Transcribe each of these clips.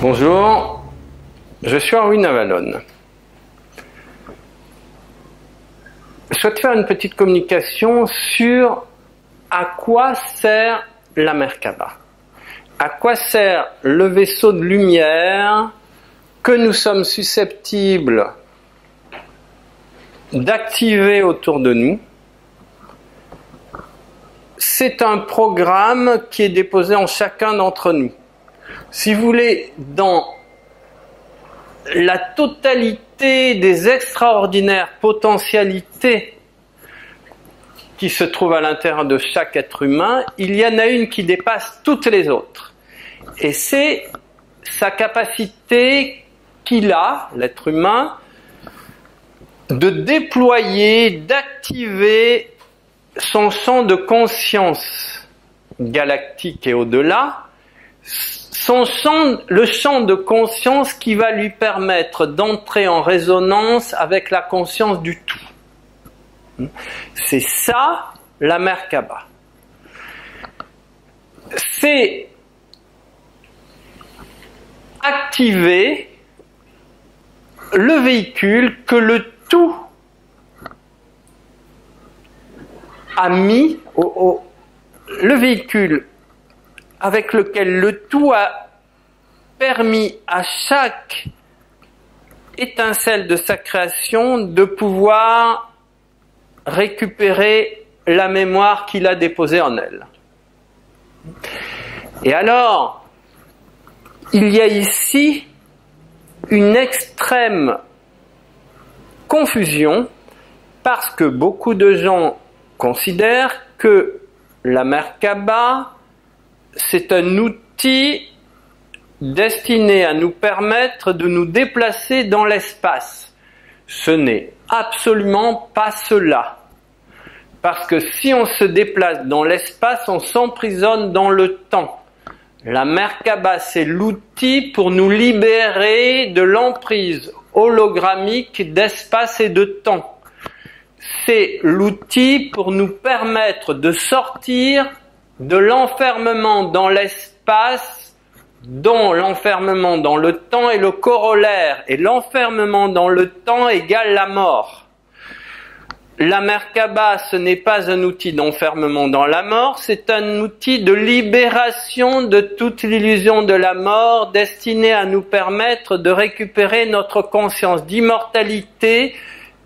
Bonjour, je suis Henri Navalone. Je souhaite faire une petite communication sur à quoi sert la Merkaba. À quoi sert le vaisseau de lumière que nous sommes susceptibles d'activer autour de nous. C'est un programme qui est déposé en chacun d'entre nous. Si vous voulez, dans la totalité des extraordinaires potentialités qui se trouvent à l'intérieur de chaque être humain, il y en a une qui dépasse toutes les autres. Et c'est sa capacité qu'il a, l'être humain, de déployer, d'activer son champ de conscience galactique et au-delà, le champ de conscience qui va lui permettre d'entrer en résonance avec la conscience du tout. C'est ça la Merkaba. C'est activer le véhicule que le tout a mis, le véhicule avec lequel le tout a permis à chaque étincelle de sa création de pouvoir récupérer la mémoire qu'il a déposée en elle. Et alors, il y a ici une extrême confusion parce que beaucoup de gens considèrent que la Merkaba, c'est un outil destiné à nous permettre de nous déplacer dans l'espace. Ce n'est absolument pas cela. Parce que si on se déplace dans l'espace, on s'emprisonne dans le temps. La Merkaba, c'est l'outil pour nous libérer de l'emprise hologrammique d'espace et de temps. C'est l'outil pour nous permettre de sortir de l'enfermement dans l'espace, dont l'enfermement dans le temps est le corollaire, et l'enfermement dans le temps égale la mort. La Merkaba, ce n'est pas un outil d'enfermement dans la mort, c'est un outil de libération de toute l'illusion de la mort, destiné à nous permettre de récupérer notre conscience d'immortalité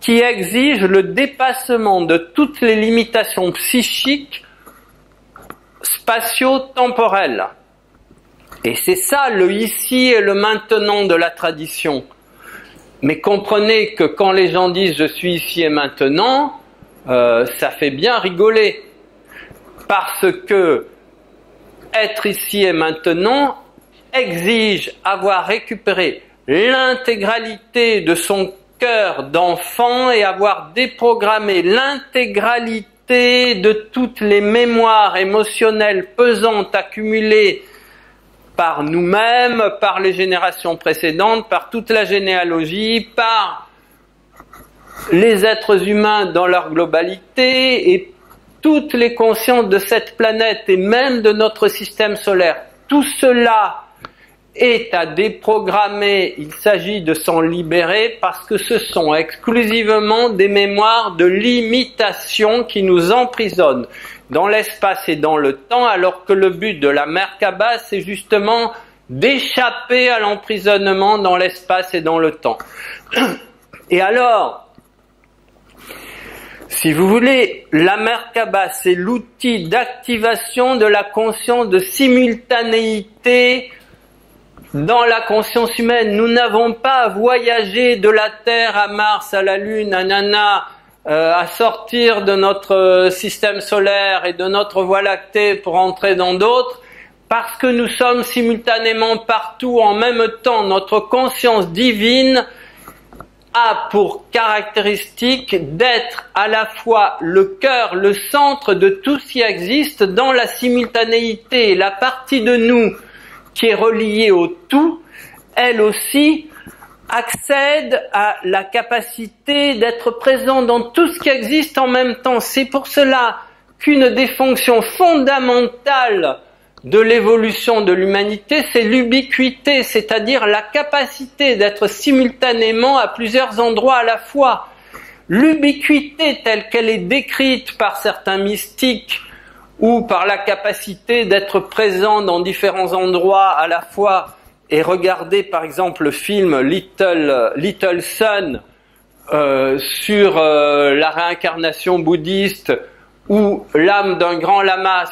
qui exige le dépassement de toutes les limitations psychiques spatio-temporelles. Et c'est ça le ici et le maintenant de la tradition. Mais comprenez que quand les gens disent « je suis ici et maintenant », ça fait bien rigoler. Parce que être ici et maintenant exige avoir récupéré l'intégralité de son cœur d'enfant et avoir déprogrammé l'intégralité de toutes les mémoires émotionnelles pesantes accumulées par nous-mêmes, par les générations précédentes, par toute la généalogie, par les êtres humains dans leur globalité et toutes les consciences de cette planète et même de notre système solaire. Tout cela est à déprogrammer, il s'agit de s'en libérer parce que ce sont exclusivement des mémoires de limitation qui nous emprisonnent dans l'espace et dans le temps, alors que le but de la Merkaba, c'est justement d'échapper à l'emprisonnement dans l'espace et dans le temps. Et alors, si vous voulez, la Merkaba, c'est l'outil d'activation de la conscience de simultanéité dans la conscience humaine. Nous n'avons pas à voyager de la Terre à Mars, à la Lune, à Nana, à sortir de notre système solaire et de notre Voie lactée pour entrer dans d'autres, parce que nous sommes simultanément partout en même temps. Notre conscience divine a pour caractéristique d'être à la fois le cœur, le centre de tout ce qui existe dans la simultanéité. La partie de nous qui est reliée au tout, elle aussi accède à la capacité d'être présent dans tout ce qui existe en même temps. C'est pour cela qu'une des fonctions fondamentales de l'évolution de l'humanité, c'est l'ubiquité, c'est-à-dire la capacité d'être simultanément à plusieurs endroits à la fois. L'ubiquité telle qu'elle est décrite par certains mystiques ou par la capacité d'être présent dans différents endroits à la fois, et regardez par exemple le film Little Sun sur la réincarnation bouddhiste, où l'âme d'un grand lama,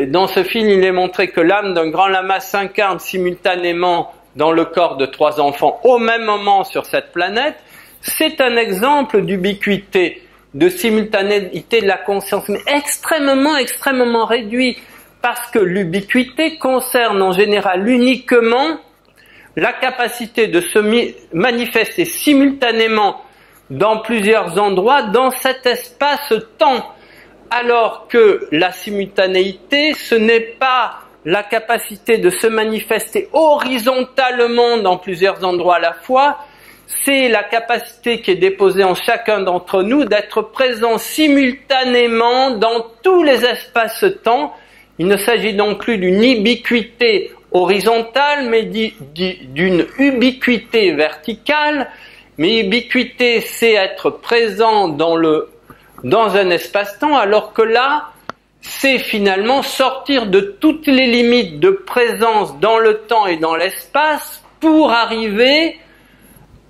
dans ce film il est montré que l'âme d'un grand lama s'incarne simultanément dans le corps de 3 enfants au même moment sur cette planète. C'est un exemple d'ubiquité, de simultanéité de la conscience, mais extrêmement réduit, parce que l'ubiquité concerne en général uniquement la capacité de se manifester simultanément dans plusieurs endroits dans cet espace-temps, alors que la simultanéité, ce n'est pas la capacité de se manifester horizontalement dans plusieurs endroits à la fois, c'est la capacité qui est déposée en chacun d'entre nous d'être présent simultanément dans tous les espaces-temps. Il ne s'agit donc plus d'une ubiquité horizontale, mais d'une ubiquité verticale. Mais ubiquité, c'est être présent dans un espace-temps, alors que là, c'est finalement sortir de toutes les limites de présence dans le temps et dans l'espace pour arriver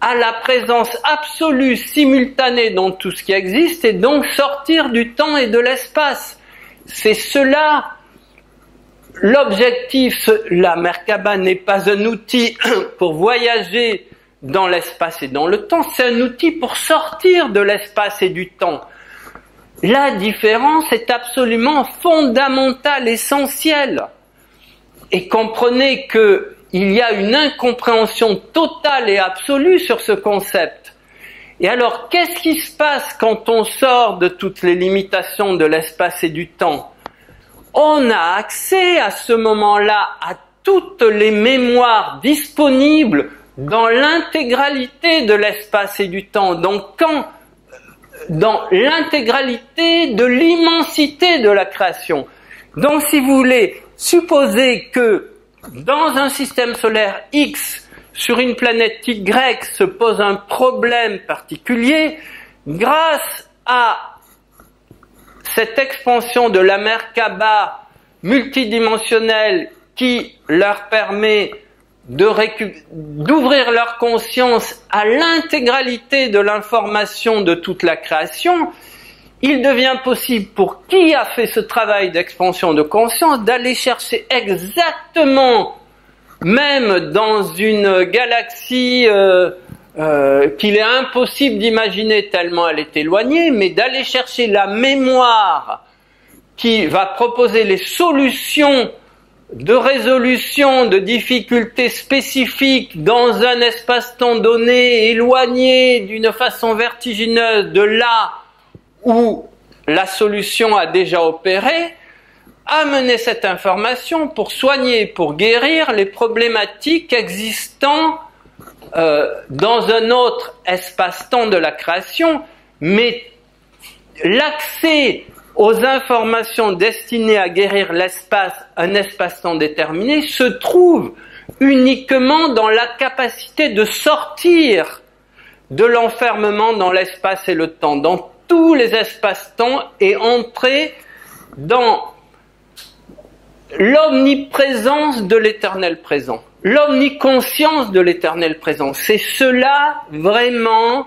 à la présence absolue, simultanée dans tout ce qui existe, et donc sortir du temps et de l'espace. C'est cela l'objectif. La Merkaba n'est pas un outil pour voyager dans l'espace et dans le temps, c'est un outil pour sortir de l'espace et du temps. La différence est absolument fondamentale, essentielle. Et comprenez que il y a une incompréhension totale et absolue sur ce concept. Et alors, qu'est-ce qui se passe quand on sort de toutes les limitations de l'espace et du temps? On a accès à ce moment-là à toutes les mémoires disponibles dans l'intégralité de l'espace et du temps. Donc, dans l'intégralité de l'immensité de la création. Donc, si vous voulez, supposez que dans un système solaire X, sur une planète Y, se pose un problème particulier, grâce à cette expansion de la Merkaba multidimensionnelle qui leur permet d'ouvrir leur conscience à l'intégralité de l'information de toute la création, il devient possible pour qui a fait ce travail d'expansion de conscience d'aller chercher exactement, même dans une galaxie qu'il est impossible d'imaginer tellement elle est éloignée, mais d'aller chercher la mémoire qui va proposer les solutions de résolution de difficultés spécifiques dans un espace-temps donné, éloigné d'une façon vertigineuse de là où la solution a déjà opéré, amener cette information pour soigner, pour guérir les problématiques existant dans un autre espace-temps de la création, mais l'accès aux informations destinées à guérir l'espace, un espace-temps déterminé, se trouve uniquement dans la capacité de sortir de l'enfermement dans l'espace et le temps, dans tous les espaces-temps, et entrer dans l'omniprésence de l'éternel présent, l'omniconscience de l'éternel présent. C'est cela vraiment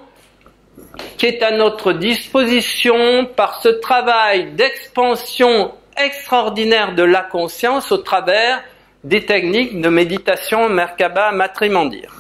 qui est à notre disposition par ce travail d'expansion extraordinaire de la conscience au travers des techniques de méditation Merkaba Matrimandir.